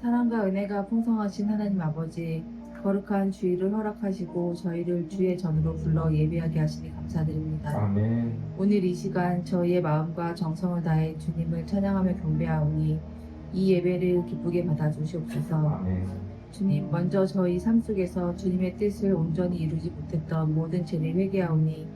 사랑과 은혜가 풍성하신 하나님 아버지, 거룩한 주일을 허락하시고 저희를 주의 전으로 불러 예배하게 하시니 감사드립니다. 아멘. 오늘 이 시간 저희의 마음과 정성을 다해 주님을 찬양하며 경배하오니 이 예배를 기쁘게 받아주시옵소서. 아멘. 주님, 먼저 저희 삶 속에서 주님의 뜻을 온전히 이루지 못했던 모든 죄를 회개하오니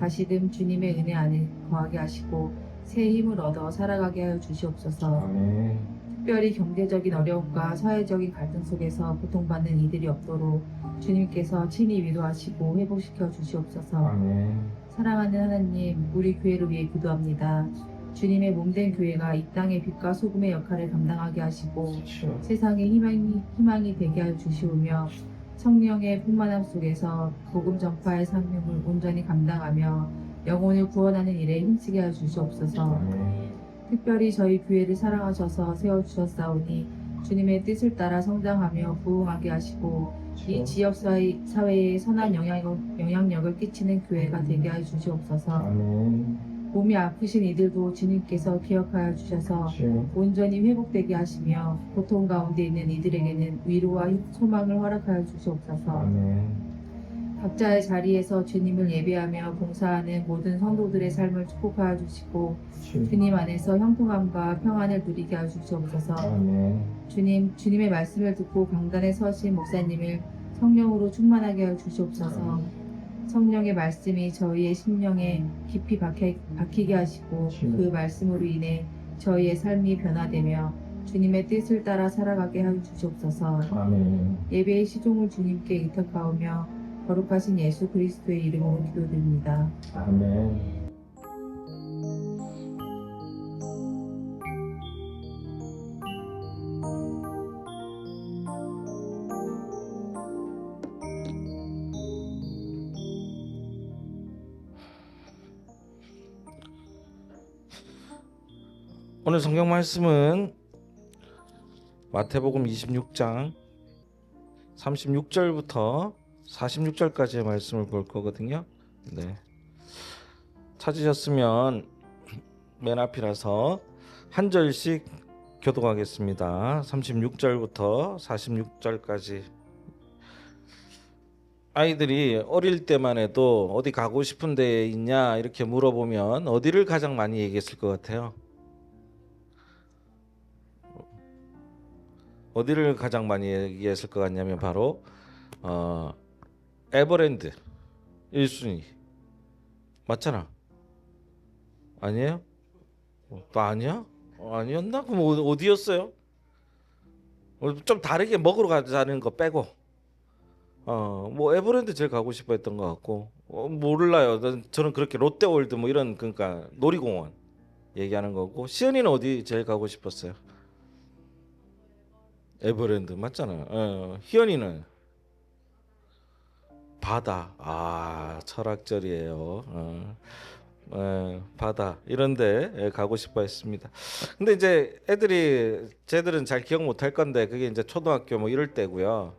다시금 주님의 은혜 안에 거하게 하시고 새 힘을 얻어 살아가게 하여 주시옵소서. 아멘. 특별히 경제적인 어려움과 사회적인 갈등 속에서 고통받는 이들이 없도록 주님께서 친히 위로하시고 회복시켜 주시옵소서. 아멘. 사랑하는 하나님, 우리 교회를 위해 기도합니다. 주님의 몸된 교회가 이 땅의 빛과 소금의 역할을 감당하게 하시고 세상의 희망이 되게 하여 주시오며 성령의 풍만함 속에서 복음 전파의 사명을 온전히 감당하며 영혼을 구원하는 일에 힘쓰게 하여 주시옵소서. 아멘. 특별히 저희 교회를 사랑하셔서 세워주셨사오니 주님의 뜻을 따라 성장하며 부흥하게 하시고 이 지역 사회에 선한 영향력을 끼치는 교회가 되게 하여 주시옵소서. 아멘. 몸이 아프신 이들도 주님께서 기억하여 주셔서 온전히 회복되게 하시며 고통 가운데 있는 이들에게는 위로와 소망을 허락하여 주시옵소서. 아멘. 각자의 자리에서 주님을 예배하며 봉사하는 모든 성도들의 삶을 축복하여 주시고 주님 안에서 형통함과 평안을 누리게 하여 주시옵소서. 아멘. 주님의 말씀을 듣고 강단에 서신 목사님을 성령으로 충만하게 하여 주시옵소서. 성령의 말씀이 저희의 심령에 깊이 박히게 하시고 그 말씀으로 인해 저희의 삶이 변화되며 주님의 뜻을 따라 살아가게 하여 주시옵소서. 아멘. 예배의 시종을 주님께 의탁하오며 거룩하신 예수 그리스도의 이름으로 기도드립니다. 아멘. 오늘 성경 말씀은 마태복음 26장 36절부터 46절까지의 말씀을 볼 거거든요. 네. 찾으셨으면 맨 앞이라서 한 절씩 교독하겠습니다. 36절부터 46절까지. 아이들이 어릴 때만 해도 어디 가고 싶은 데 있냐 이렇게 물어보면 어디를 가장 많이 얘기했을 것 같아요? 어디를 가장 많이 얘기했을 것 같냐면 바로 에버랜드 1순위 맞잖아. 아니에요? 또 아니야? 아니었나? 그럼 어디였어요? 좀 다르게 먹으러 가자는 거 빼고 뭐 에버랜드 제일 가고 싶어 했던 것 같고 몰라요. 저는 그렇게 롯데월드 뭐 이런 그러니까 놀이공원 얘기하는 거고 시연이는 어디 제일 가고 싶었어요? 에버랜드 맞잖아. 희연이는 바다. 철학절이에요. 바다 이런데 가고 싶어 했습니다. 근데 이제 쟤들은 잘 기억 못할 건데 그게 이제 초등학교 뭐 이럴 때고요.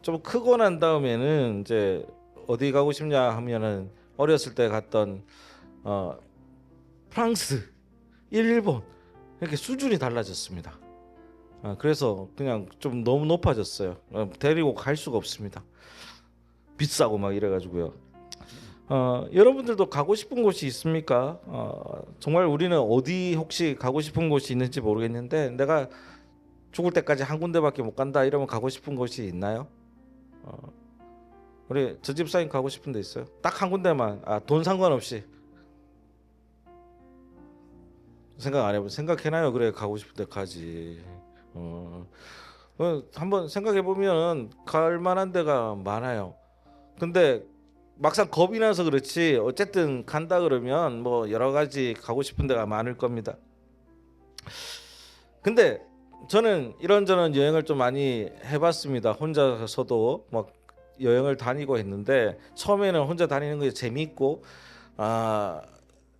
좀 크고 난 다음에는 이제 어디 가고 싶냐 하면은 어렸을 때 갔던 프랑스, 일본 이렇게 수준이 달라졌습니다. 그래서 그냥 좀 너무 높아졌어요. 데리고 갈 수가 없습니다. 비싸고 막 이래가지고요. 여러분들도 가고 싶은 곳이 있습니까? 정말 우리는 어디 혹시 가고 싶은 곳이 있는지 모르겠는데 내가 죽을 때까지 한 군데밖에 못 간다 이러면 가고 싶은 곳이 있나요? 우리 저 집사님 가고 싶은 데 있어요? 딱 한 군데만. 돈 상관없이 생각 안 해보. 생각해놔요. 그래 가고 싶은 데 가지. 한번 생각해 보면 갈 만한 데가 많아요. 근데 막상 겁이 나서 그렇지 어쨌든 간다 그러면 뭐 여러 가지 가고 싶은 데가 많을 겁니다. 근데 저는 이런저런 여행을 좀 많이 해봤습니다. 혼자서도 막 여행을 다니고 했는데 처음에는 혼자 다니는 게 재미있고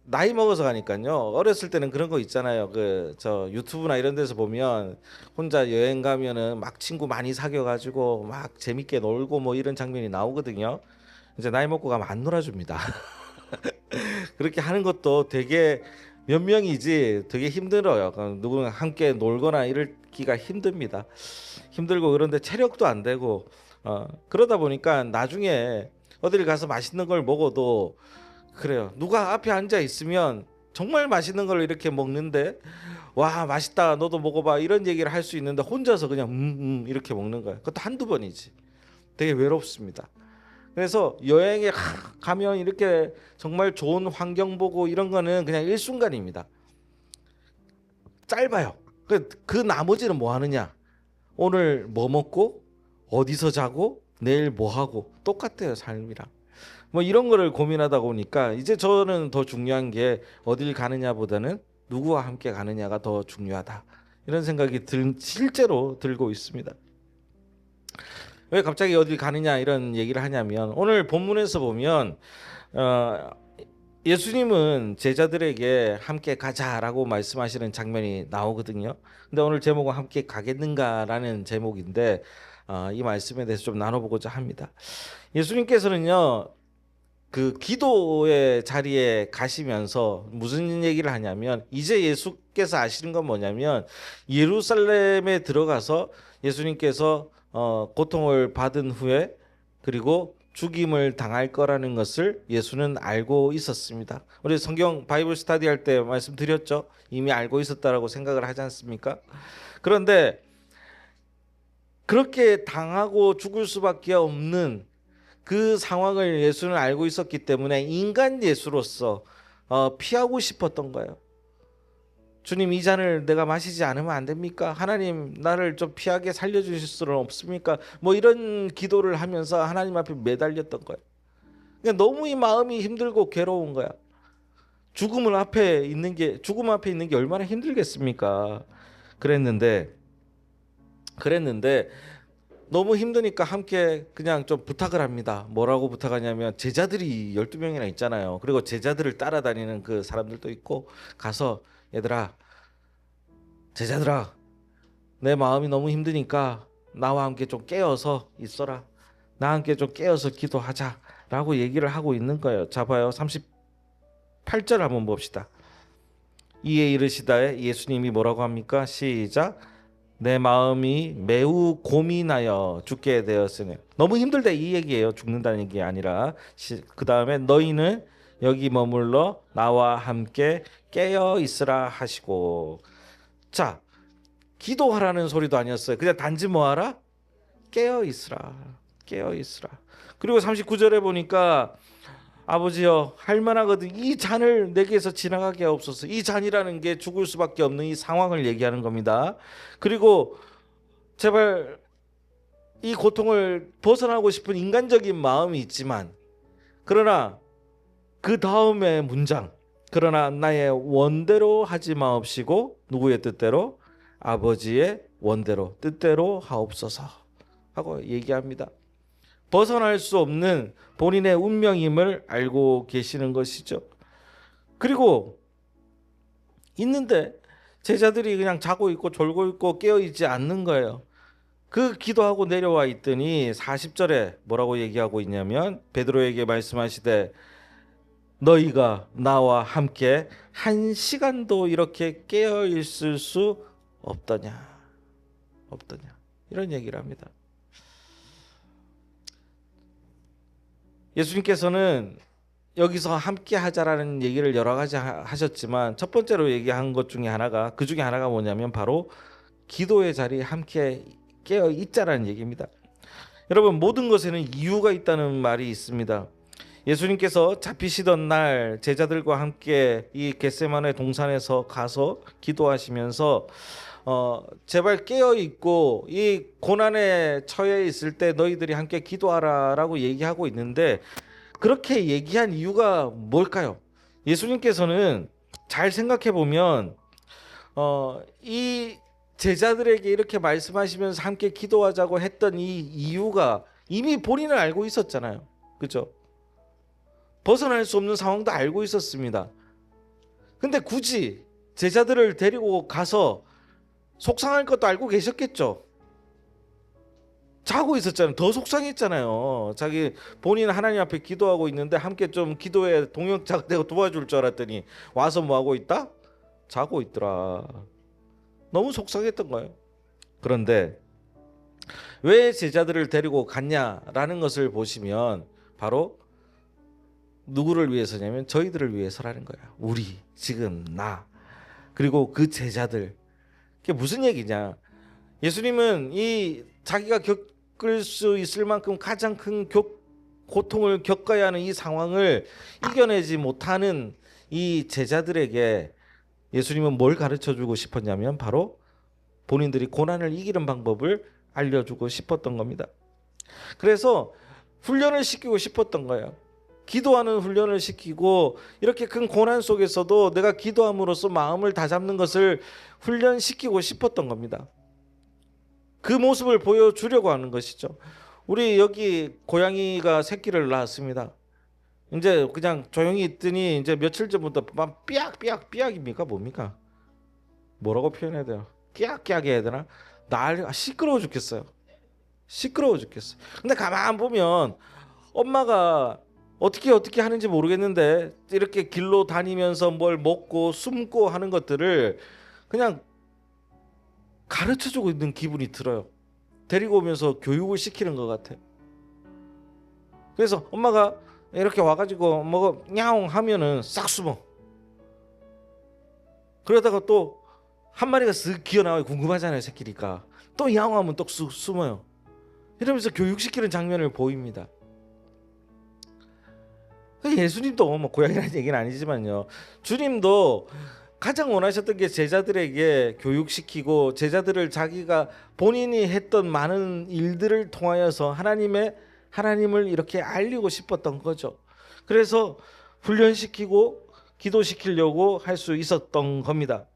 나이 먹어서 가니까요. 어렸을 때는 그런 거 있잖아요. 저 유튜브나 이런 데서 보면 혼자 여행 가면은 막 친구 많이 사귀어 가지고 막 재밌게 놀고 뭐 이런 장면이 나오거든요. 이제 나이 먹고 가면 안 놀아줍니다. 그렇게 하는 것도 되게 몇 명이지 되게 힘들어요. 누구랑 함께 놀거나 이러기가 힘듭니다. 힘들고 그런데 체력도 안 되고 그러다 보니까 나중에 어딜 가서 맛있는 걸 먹어도 그래요. 누가 앞에 앉아 있으면 정말 맛있는 걸 이렇게 먹는데 와 맛있다 너도 먹어봐 이런 얘기를 할 수 있는데 혼자서 그냥 이렇게 먹는 거예요. 그것도 한두 번이지. 되게 외롭습니다. 그래서 여행에 가면 이렇게 정말 좋은 환경 보고 이런 거는 그냥 일순간입니다. 짧아요. 그 나머지는 뭐 하느냐? 오늘 뭐 먹고 어디서 자고 내일 뭐 하고 똑같아요 삶이랑. 뭐 이런 거를 고민하다 보니까 이제 저는 더 중요한 게 어딜 가느냐보다는 누구와 함께 가느냐가 더 중요하다. 이런 생각이 실제로 들고 있습니다. 왜 갑자기 어딜 가느냐 이런 얘기를 하냐면 오늘 본문에서 보면 예수님은 제자들에게 함께 가자라고 말씀하시는 장면이 나오거든요. 근데 오늘 제목은 함께 가겠는가라는 제목인데 이 말씀에 대해서 좀 나눠보고자 합니다. 예수님께서는요 그 기도의 자리에 가시면서 무슨 얘기를 하냐면 이제 예수께서 아시는 건 뭐냐면 예루살렘에 들어가서 예수님께서 고통을 받은 후에 그리고 죽임을 당할 거라는 것을 예수는 알고 있었습니다. 우리 성경 바이블 스터디 할 때 말씀드렸죠. 이미 알고 있었다라고 생각을 하지 않습니까? 그런데 그렇게 당하고 죽을 수밖에 없는 그 상황을 예수는 알고 있었기 때문에 인간 예수로서 피하고 싶었던 거예요. 주님 이 잔을 내가 마시지 않으면 안 됩니까? 하나님 나를 좀 피하게 살려주실 수는 없습니까? 뭐 이런 기도를 하면서 하나님 앞에 매달렸던 거예요. 그러니까 너무 이 마음이 힘들고 괴로운 거야. 죽음 앞에 있는 게 얼마나 힘들겠습니까? 그랬는데 너무 힘드니까 함께 그냥 좀 부탁을 합니다. 뭐라고 부탁하냐면 제자들이 12명이나 있잖아요. 그리고 제자들을 따라다니는 그 사람들도 있고 가서 제자들아 내 마음이 너무 힘드니까 나와 함께 좀 깨어서 있어라. 나와 함께 좀 깨어서 기도하자라고 얘기를 하고 있는 거예요. 자 봐요. 38절 한번 봅시다. 이에 이르시다에 예수님이 뭐라고 합니까? 시작. 내 마음이 매우 고민하여 죽게 되었으니 너무 힘들다 이 얘기예요. 죽는다는 얘기 아니라 그 다음에 너희는 여기 머물러 나와 함께 깨어 있으라 하시고 자 기도하라는 소리도 아니었어요. 그냥 단지 뭐하라? 깨어 있으라. 그리고 39절에 보니까 아버지여 할만하거든 이 잔을 내게서 지나가게 하옵소서. 이 잔이라는 게 죽을 수밖에 없는 이 상황을 얘기하는 겁니다. 그리고 제발 이 고통을 벗어나고 싶은 인간적인 마음이 있지만 그러나 그 다음의 문장 그러나 나의 원대로 하지 마옵시고 누구의 뜻대로? 아버지의 원대로 뜻대로 하옵소서 하고 얘기합니다. 벗어날 수 없는 본인의 운명임을 알고 계시는 것이죠. 그리고 있는데 제자들이 그냥 자고 있고 졸고 있고 깨어 있지 않는 거예요. 그 기도하고 내려와 있더니 40절에 뭐라고 얘기하고 있냐면 베드로에게 말씀하시되 너희가 나와 함께 1시간도 이렇게 깨어 있을 수 없더냐 이런 얘기를 합니다. 예수님께서는 여기서 함께 하자라는 얘기를 여러 가지 하셨지만 첫 번째로 얘기한 것 중에 하나가 그 중에 하나가 뭐냐면 바로 기도의 자리에 함께 깨어 있자라는 얘기입니다. 여러분 모든 것에는 이유가 있다는 말이 있습니다. 예수님께서 잡히시던 날 제자들과 함께 이 겟세마네 동산에서 가서 기도하시면서 제발 깨어 있고 이 고난에 처해 있을 때 너희들이 함께 기도하라라고 얘기하고 있는데 그렇게 얘기한 이유가 뭘까요? 예수님께서는 잘 생각해 보면 이 제자들에게 이렇게 말씀하시면서 함께 기도하자고 했던 이 이유가 이미 본인은 알고 있었잖아요. 그렇죠? 벗어날 수 없는 상황도 알고 있었습니다. 근데 굳이 제자들을 데리고 가서 속상할 것도 알고 계셨겠죠. 자고 있었잖아요. 더 속상했잖아요. 자기 본인 하나님 앞에 기도하고 있는데 함께 좀 기도에 동역자가 되고 도와줄 줄 알았더니 와서 뭐 하고 있다? 자고 있더라. 너무 속상했던 거예요. 그런데 왜 제자들을 데리고 갔냐라는 것을 보시면 바로 누구를 위해서냐면 저희들을 위해서라는 거야. 우리 지금 나 그리고 그 제자들. 그게 무슨 얘기냐? 예수님은 이 자기가 겪을 수 있을 만큼 가장 큰 고통을 겪어야 하는 이 상황을 이겨내지 못하는 이 제자들에게 예수님은 뭘 가르쳐 주고 싶었냐면 바로 본인들이 고난을 이기는 방법을 알려주고 싶었던 겁니다. 그래서 훈련을 시키고 싶었던 거예요. 기도하는 훈련을 시키고 이렇게 큰 고난 속에서도 내가 기도함으로써 마음을 다잡는 것을 훈련시키고 싶었던 겁니다. 그 모습을 보여주려고 하는 것이죠. 우리 여기 고양이가 새끼를 낳았습니다. 이제 그냥 조용히 있더니 이제 며칠 전부터 막 삐약삐약삐약입니까 뭡니까? 뭐라고 표현해야 돼요? 끼약끼약 해야 되나? 시끄러워 죽겠어요. 시끄러워 죽겠어요. 근데 가만 보면 엄마가 어떻게 하는지 모르겠는데 이렇게 길로 다니면서 뭘 먹고 숨고 하는 것들을 그냥 가르쳐주고 있는 기분이 들어요. 데리고 오면서 교육을 시키는 것 같아요. 그래서 엄마가 이렇게 와가지고 먹어 냐옹 하면은 싹 숨어. 그러다가 또 한 마리가 쓱 기어나와요. 궁금하잖아요, 새끼니까. 또 야옹하면 또 쑥 숨어요. 이러면서 교육시키는 장면을 보입니다. 예수님도 뭐 고양이라는 얘기는 아니지만요. 주님도 가장 원하셨던 게 제자들에게 교육시키고 제자들을 자기가 본인이 했던 많은 일들을 통하여서 하나님을 이렇게 알리고 싶었던 거죠. 그래서 훈련시키고 기도시키려고 할 수 있었던 겁니다.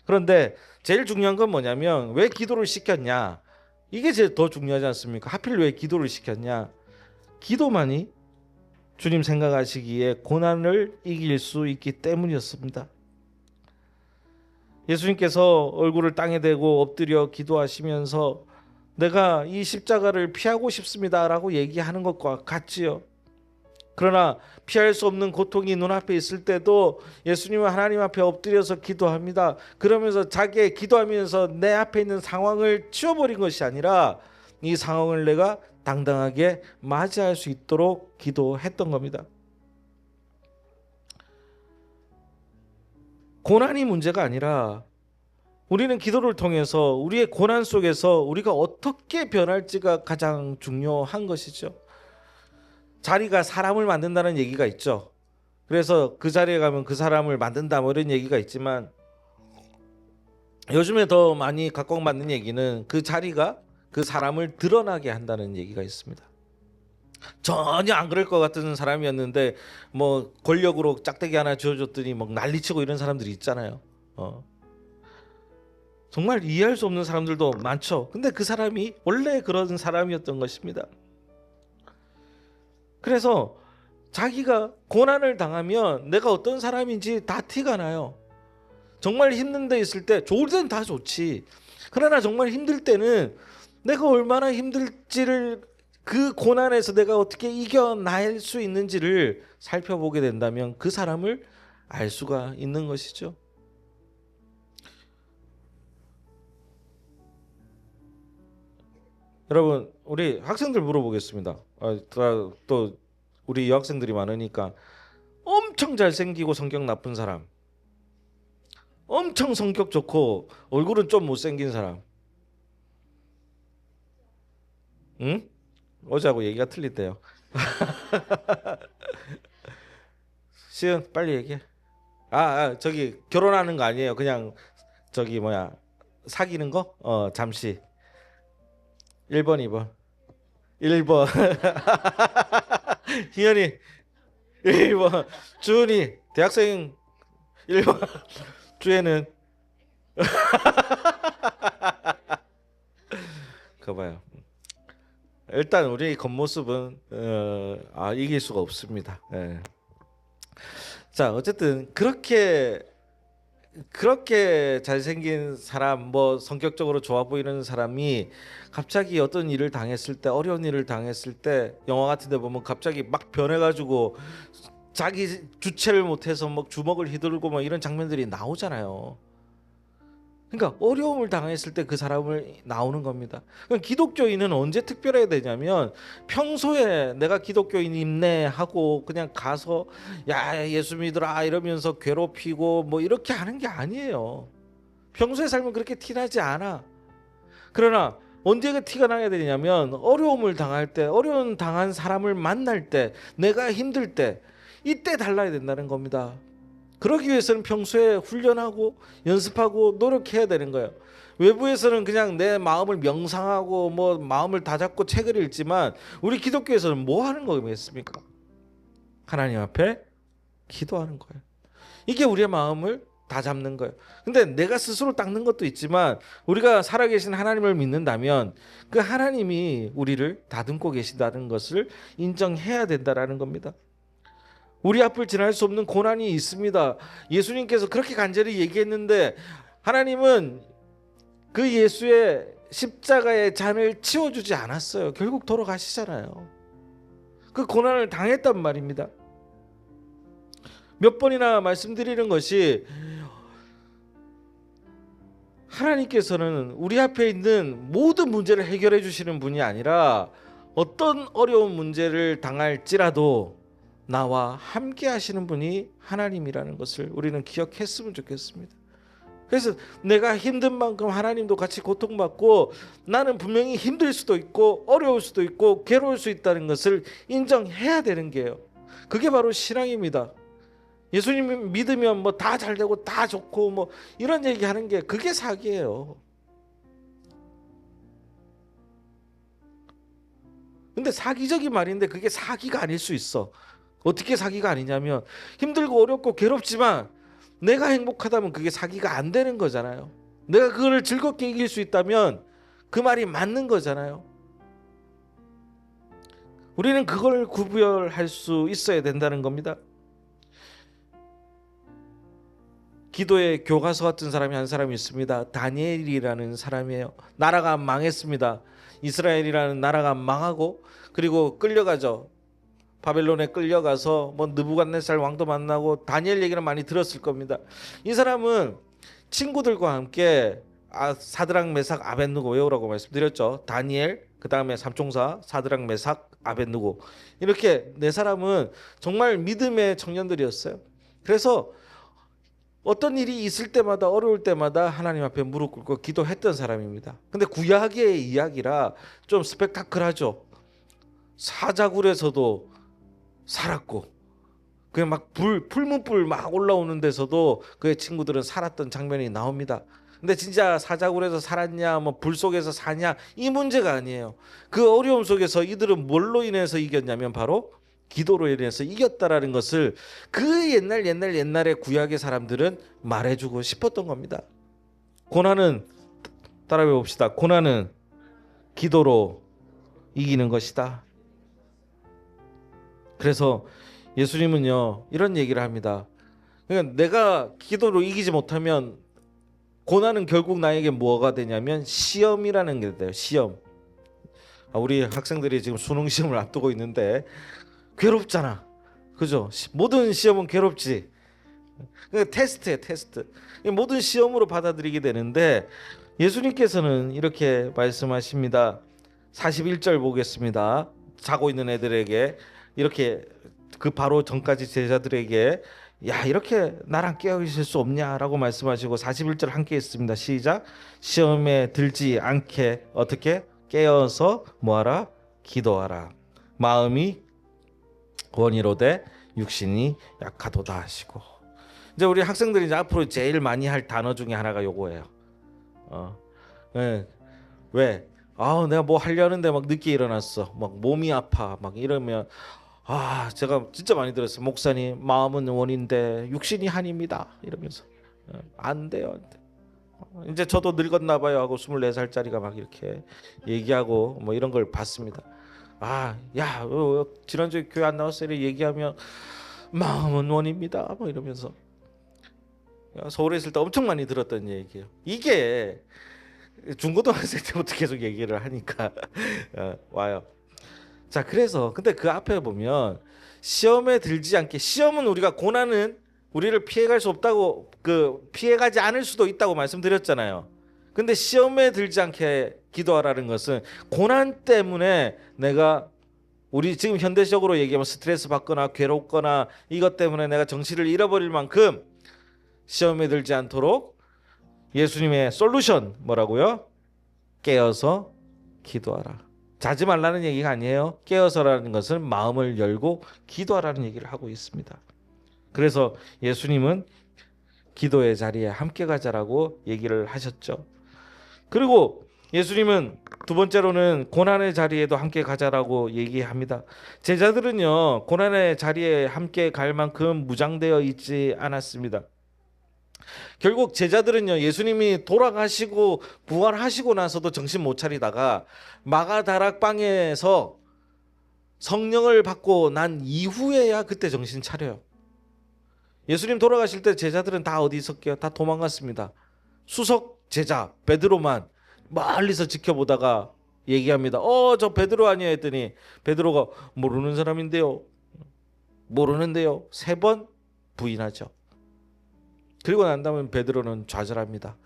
그런데 제일 중요한 건 뭐냐면 왜 기도를 시켰냐? 이게 제일 더 중요하지 않습니까? 하필 왜 기도를 시켰냐? 기도만이 주님 생각하시기에 고난을 이길 수 있기 때문이었습니다. 예수님께서 얼굴을 땅에 대고 엎드려 기도하시면서 내가 이 십자가를 피하고 싶습니다라고 얘기하는 것과 같지요. 그러나 피할 수 없는 고통이 눈앞에 있을 때도 예수님은 하나님 앞에 엎드려서 기도합니다. 그러면서 자기의 기도하면서 내 앞에 있는 상황을 치워버린 것이 아니라 이 상황을 내가 당당하게 맞이할 수 있도록 기도했던 겁니다. 고난이 문제가 아니라 우리는 기도를 통해서 우리의 고난 속에서 우리가 어떻게 변할지가 가장 중요한 것이죠. 자리가 사람을 만든다는 얘기가 있죠. 그래서 그 자리에 가면 그 사람을 만든다 뭐 이런 얘기가 있지만 요즘에 더 많이 각광받는 얘기는 그 자리가 그 사람을 드러나게 한다는 얘기가 있습니다. 전혀 안 그럴 것 같은 사람이었는데 뭐 권력으로 짝대기 하나 쥐어줬더니 막 난리치고 이런 사람들이 있잖아요. 정말 이해할 수 없는 사람들도 많죠. 근데 그 사람이 원래 그런 사람이었던 것입니다. 그래서 자기가 고난을 당하면 내가 어떤 사람인지 다 티가 나요. 정말 힘든 데 있을 때 좋을 때는 다 좋지. 그러나 정말 힘들 때는 내가 얼마나 힘들지를 그 고난에서 내가 어떻게 이겨낼 수 있는지를 살펴보게 된다면 그 사람을 알 수가 있는 것이죠. 여러분 우리 학생들 물어보겠습니다. 또 우리 여학생들이 많으니까 엄청 잘생기고 성격 나쁜 사람, 엄청 성격 좋고 얼굴은 좀 못생긴 사람. 응? 어제하고 얘기가 틀리대요. 시은 빨리 얘기해. 저기 결혼하는 거 아니에요. 그냥 저기 뭐야 사귀는 거? 잠시 1번 2번 1번 희연이 1번 주은이 대학생 1번 주애는 그거 봐요. 일단 우리 겉모습은 이길 수가 없습니다. 자 어쨌든 그렇게 그렇게 잘생긴 사람, 뭐 성격적으로 좋아 보이는 사람이 갑자기 어떤 일을 당했을 때, 어려운 일을 당했을 때 영화 같은 데 보면 갑자기 막 변해가지고 자기 주체를 못해서 막 주먹을 휘두르고 뭐 이런 장면들이 나오잖아요. 그러니까 어려움을 당했을 때 그 사람을 나오는 겁니다. 그럼 기독교인은 언제 특별해야 되냐면 평소에 내가 기독교인이네 하고 그냥 가서 야 예수 믿으라 이러면서 괴롭히고 뭐 이렇게 하는 게 아니에요. 평소에 살면 그렇게 티나지 않아. 그러나 언제 그 티가 나야 되냐면 어려움을 당할 때, 어려움 당한 사람을 만날 때, 내가 힘들 때, 이때 달라야 된다는 겁니다. 그러기 위해서는 평소에 훈련하고 연습하고 노력해야 되는 거예요. 외부에서는 그냥 내 마음을 명상하고 뭐 마음을 다잡고 책을 읽지만 우리 기독교에서는 뭐 하는 거겠습니까? 하나님 앞에 기도하는 거예요. 이게 우리의 마음을 다잡는 거예요. 근데 내가 스스로 닦는 것도 있지만 우리가 살아계신 하나님을 믿는다면 그 하나님이 우리를 다듬고 계신다는 것을 인정해야 된다라는 겁니다. 우리 앞을 지날 수 없는 고난이 있습니다. 예수님께서 그렇게 간절히 얘기했는데 하나님은 그 예수의 십자가의 잔을 치워주지 않았어요. 결국 돌아가시잖아요. 그 고난을 당했단 말입니다. 몇 번이나 말씀드리는 것이 하나님께서는 우리 앞에 있는 모든 문제를 해결해 주시는 분이 아니라 어떤 어려운 문제를 당할지라도 나와 함께 하시는 분이 하나님이라는 것을 우리는 기억했으면 좋겠습니다. 그래서 내가 힘든 만큼 하나님도 같이 고통받고 나는 분명히 힘들 수도 있고 어려울 수도 있고 괴로울 수 있다는 것을 인정해야 되는 게요. 그게 바로 신앙입니다. 예수님 믿으면 뭐 다 잘되고 다 좋고 뭐 이런 얘기하는 게 그게 사기예요. 근데 사기적인 말인데 그게 사기가 아닐 수 있어. 어떻게 사기가 아니냐면 힘들고 어렵고 괴롭지만 내가 행복하다면 그게 사기가 안 되는 거잖아요. 내가 그거를 즐겁게 이길 수 있다면 그 말이 맞는 거잖아요. 우리는 그걸 구별할 수 있어야 된다는 겁니다. 기도의 교과서 같은 사람이 한 사람이 있습니다. 다니엘이라는 사람이에요. 나라가 망했습니다. 이스라엘이라는 나라가 망하고 그리고 끌려가죠. 바벨론에 끌려가서 뭐 느부갓네살 왕도 만나고 다니엘 얘기는 많이 들었을 겁니다. 이 사람은 친구들과 함께 사드락 메삭 아벳느고 외우라고 말씀드렸죠. 다니엘, 그 다음에 삼총사 사드락 메삭 아벳느고 이렇게 네 사람은 정말 믿음의 청년들이었어요. 그래서 어떤 일이 있을 때마다 어려울 때마다 하나님 앞에 무릎 꿇고 기도했던 사람입니다. 근데 구약의 이야기라 좀 스펙타클하죠. 사자굴에서도 살았고 그냥 막 풀문불 막 올라오는 데서도 그의 친구들은 살았던 장면이 나옵니다. 근데 진짜 사자굴에서 살았냐 뭐 불 속에서 사냐 이 문제가 아니에요. 그 어려움 속에서 이들은 뭘로 인해서 이겼냐면 바로 기도로 인해서 이겼다라는 것을 그 옛날에 구약의 사람들은 말해주고 싶었던 겁니다. 고난은 따라 외봅시다. 고난은 기도로 이기는 것이다. 그래서 예수님은요 이런 얘기를 합니다. 그러니까 내가 기도로 이기지 못하면 고난은 결국 나에게 뭐가 되냐면 시험이라는 게 돼요. 시험. 우리 학생들이 지금 수능 시험을 앞두고 있는데 괴롭잖아. 그죠? 모든 시험은 괴롭지. 그러니까 테스트예요, 테스트. 모든 시험으로 받아들이게 되는데 예수님께서는 이렇게 말씀하십니다. 41절 보겠습니다. 자고 있는 애들에게 이렇게 그 바로 전까지 제자들에게 야 이렇게 나랑 깨어 있을 수 없냐라고 말씀하시고 41절 함께 했습니다. 시작. 시험에 들지 않게 어떻게 깨어서 뭐하라? 기도하라. 마음이 원이로되 육신이 약하도다 하시고. 이제 우리 학생들이 이제 앞으로 제일 많이 할 단어 중에 하나가 요거예요. 네. 왜? 내가 뭐 하려는데 막 늦게 일어났어. 막 몸이 아파. 막 이러면 제가 진짜 많이 들었어요. 목사님, 마음은 원인데 육신이 한입니다. 이러면서 안 돼요. 안 돼. 이제 저도 늙었나 봐요 하고 24살짜리가 막 이렇게 얘기하고 뭐 이런 걸 봤습니다. 지난주에 교회 안 나왔어요. 이렇게 얘기하면 마음은 원입니다. 뭐 이러면서 서울에 있을 때 엄청 많이 들었던 얘기예요. 이게 중고등학생 때부터 계속 얘기를 하니까 와요. 자, 그래서 근데 그 앞에 보면 시험에 들지 않게, 시험은 우리가 고난은 우리를 피해갈 수 없다고, 피해가지 않을 수도 있다고 말씀드렸잖아요. 근데 시험에 들지 않게 기도하라는 것은 고난 때문에 내가, 우리 지금 현대적으로 얘기하면 스트레스 받거나 괴롭거나 이것 때문에 내가 정신을 잃어버릴 만큼 시험에 들지 않도록 예수님의 솔루션 뭐라고요? 깨어서 기도하라. 자지 말라는 얘기가 아니에요. 깨어서라는 것은 마음을 열고 기도하라는 얘기를 하고 있습니다. 그래서 예수님은 기도의 자리에 함께 가자라고 얘기를 하셨죠. 그리고 예수님은 두 번째로는 고난의 자리에도 함께 가자라고 얘기합니다. 제자들은요, 고난의 자리에 함께 갈 만큼 무장되어 있지 않았습니다. 결국 제자들은요, 예수님이 돌아가시고 부활하시고 나서도 정신 못 차리다가 마가다락방에서 성령을 받고 난 이후에야 그때 정신 차려요. 예수님 돌아가실 때 제자들은 다 어디 있었게요? 다 도망갔습니다. 수석 제자 베드로만 멀리서 지켜보다가 얘기합니다. 저 베드로 아니야 했더니 베드로가 모르는 사람인데요. 모르는데요. 3번 부인하죠. 그리고 난 다음에 베드로는 좌절합니다.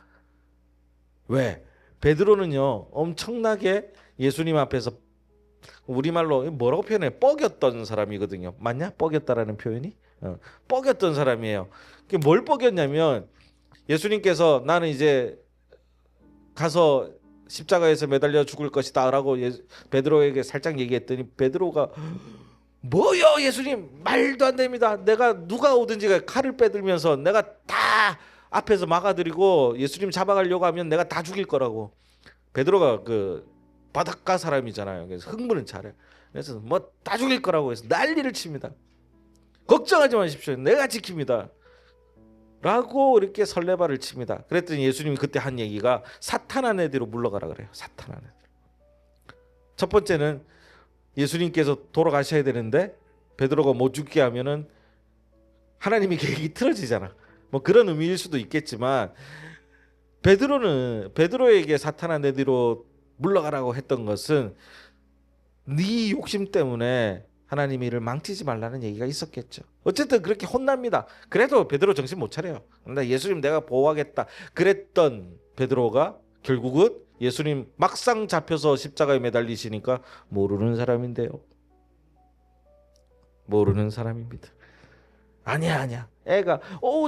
왜? 베드로는요, 엄청나게 예수님 앞에서, 우리말로 뭐라고 표현해? 뻐겼던 사람이거든요. 맞냐? 뻐겼다라는 표현이? 뻐겼던 사람이에요. 그게 뭘 뻐겼냐면, 예수님께서 나는 이제 가서 십자가에서 매달려 죽을 것이다 라고 베드로에게 살짝 얘기했더니 베드로가 뭐요 예수님, 말도 안 됩니다. 내가 누가 오든지 칼을 빼들면서 내가 다 앞에서 막아드리고 예수님 잡아가려고 하면 내가 다 죽일 거라고. 베드로가 그 바닷가 사람이잖아요. 그래서 흥분은 잘해. 그래서 뭐 다 죽일 거라고 해서 난리를 칩니다. 걱정하지 마십시오, 내가 지킵니다 라고 이렇게 설레발을 칩니다. 그랬더니 예수님이 그때 한 얘기가 사탄 안에대로 물러가라 그래요. 사탄 안에. 첫 번째는 예수님께서 돌아가셔야 되는데 베드로가 못 죽게 하면은 하나님의 계획이 틀어지잖아. 뭐 그런 의미일 수도 있겠지만, 베드로에게 사탄 안에대로 물러가라고 했던 것은 네 욕심 때문에 하나님의 일을 망치지 말라는 얘기가 있었겠죠. 어쨌든 그렇게 혼납니다. 그래도 베드로 정신 못 차려요. 나 예수님 내가 보호하겠다 그랬던 베드로가 결국은 예수님 막상 잡혀서 십자가에 매달리시니까 모르는 사람인데요. 모르는 사람입니다. 아니야. 애가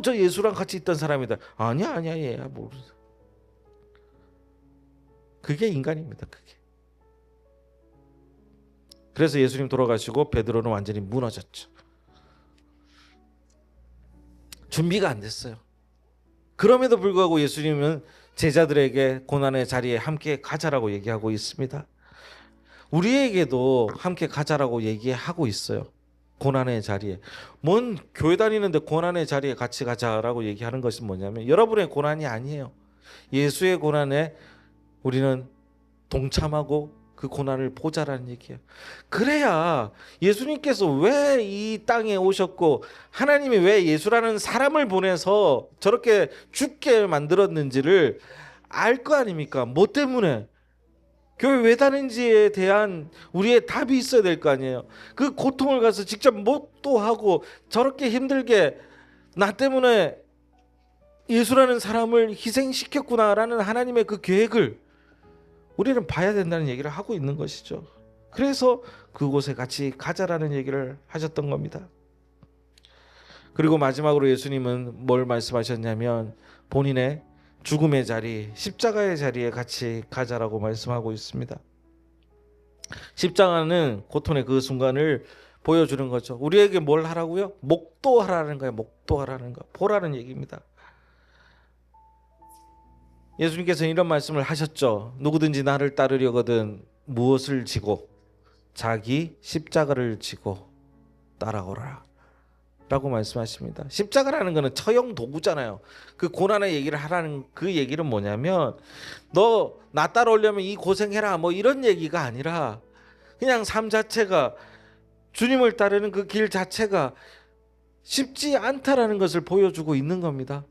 저 예수랑 같이 있던 사람이다. 아니야 얘야 모르는 사람. 그게 인간입니다. 그게. 그래서 예수님 돌아가시고 베드로는 완전히 무너졌죠. 준비가 안 됐어요. 그럼에도 불구하고 예수님은 제자들에게 고난의 자리에 함께 가자라고 얘기하고 있습니다. 우리에게도 함께 가자라고 얘기하고 있어요. 고난의 자리에. 뭔 교회 다니는데 고난의 자리에 같이 가자라고 얘기하는 것이 뭐냐면 여러분의 고난이 아니에요. 예수의 고난에 우리는 동참하고 그 고난을 보자라는 얘기예요. 그래야 예수님께서 왜 이 땅에 오셨고 하나님이 왜 예수라는 사람을 보내서 저렇게 죽게 만들었는지를 알 거 아닙니까? 뭐 때문에? 교회 왜 다니는지에 대한 우리의 답이 있어야 될 거 아니에요. 그 고통을 가서 직접 못도 하고 저렇게 힘들게 나 때문에 예수라는 사람을 희생시켰구나라는 하나님의 그 계획을 우리는 봐야 된다는 얘기를 하고 있는 것이죠. 그래서 그곳에 같이 가자라는 얘기를 하셨던 겁니다. 그리고 마지막으로 예수님은 뭘 말씀하셨냐면 본인의 죽음의 자리, 십자가의 자리에 같이 가자라고 말씀하고 있습니다. 십자가는 고통의 그 순간을 보여주는 거죠. 우리에게 뭘 하라고요? 목도하라는 거예요. 목도하라는 거. 보라는 얘기입니다. 예수님께서는 이런 말씀을 하셨죠. 누구든지 나를 따르려거든 무엇을 지고 자기 십자가를 지고 따라오라 라고 말씀하십니다. 십자가라는 것은 처형 도구잖아요. 그 고난의 얘기를 하라는 그 얘기는 뭐냐면 너 나 따라오려면 이 고생해라 뭐 이런 얘기가 아니라 그냥 삶 자체가, 주님을 따르는 그 길 자체가 쉽지 않다라는 것을 보여주고 있는 겁니다.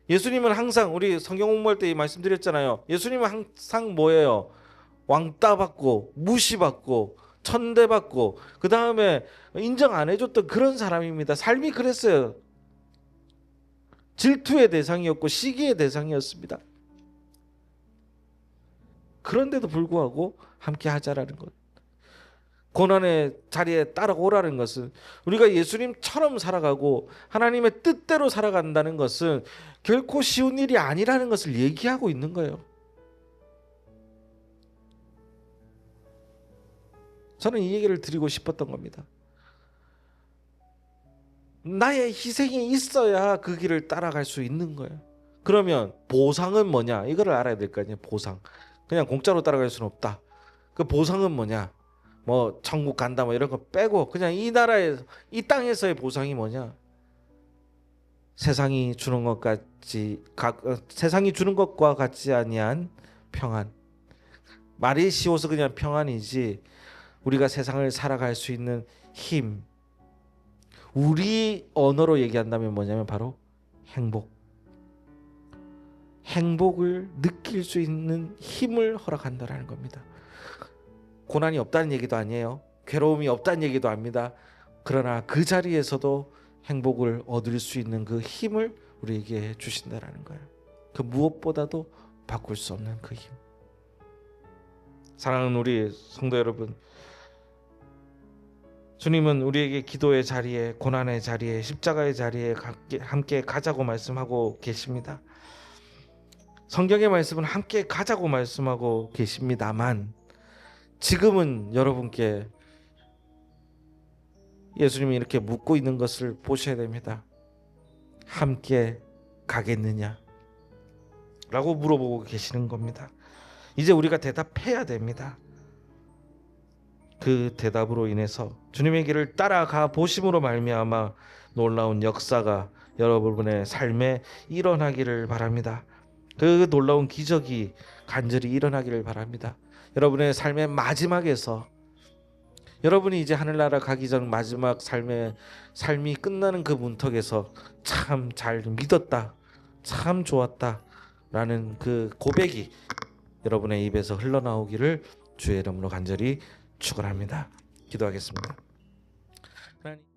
예수님은 항상 우리 성경 공부할 때 말씀드렸잖아요. 예수님은 항상 뭐예요? 왕따 받고 무시받고 천대받고 그 다음에 인정 안 해줬던 그런 사람입니다. 삶이 그랬어요. 질투의 대상이었고 시기의 대상이었습니다. 그런데도 불구하고 함께 하자라는 것, 고난의 자리에 따라오라는 것은, 우리가 예수님처럼 살아가고 하나님의 뜻대로 살아간다는 것은 결코 쉬운 일이 아니라는 것을 얘기하고 있는 거예요. 저는 이 얘기를 드리고 싶었던 겁니다. 나의 희생이 있어야 그 길을 따라갈 수 있는 거예요. 그러면 보상은 뭐냐? 이거를 알아야 될 거 아니에요. 보상. 그냥 공짜로 따라갈 수는 없다. 그 보상은 뭐냐? 뭐 천국 간다 뭐 이런 거 빼고 그냥 이 나라에서, 이 땅에서의 보상이 뭐냐? 세상이 주는 세상이 주는 것과 같지 아니한 평안. 말이 쉬워서 그냥 평안이지, 우리가 세상을 살아갈 수 있는 힘. 우리 언어로 얘기한다면 뭐냐면 바로 행복. 행복을 느낄 수 있는 힘을 허락한다라는 겁니다. 고난이 없다는 얘기도 아니에요. 괴로움이 없다는 얘기도 아닙니다. 그러나 그 자리에서도 행복을 얻을 수 있는 그 힘을 우리에게 주신다라는 거예요. 그 무엇보다도 바꿀 수 없는 그 힘. 사랑하는 우리 성도 여러분, 주님은 우리에게 기도의 자리에, 고난의 자리에, 십자가의 자리에 함께 가자고 말씀하고 계십니다. 성경의 말씀은 함께 가자고 말씀하고 계십니다만, 지금은 여러분께 예수님이 이렇게 묻고 있는 것을 보셔야 됩니다. 함께 가겠느냐? 라고 물어보고 계시는 겁니다. 이제 우리가 대답해야 됩니다. 그 대답으로 인해서 주님의 길을 따라가 보심으로 말미암아 놀라운 역사가 여러분의 삶에 일어나기를 바랍니다. 그 놀라운 기적이 간절히 일어나기를 바랍니다. 여러분의 삶의 마지막에서, 여러분이 이제 하늘나라 가기 전 마지막 삶이 끝나는 그 문턱에서 참 잘 믿었다, 참 좋았다 라는 그 고백이 여러분의 입에서 흘러나오기를 주의 이름으로 간절히 축원합니다. 기도하겠습니다. 하나님.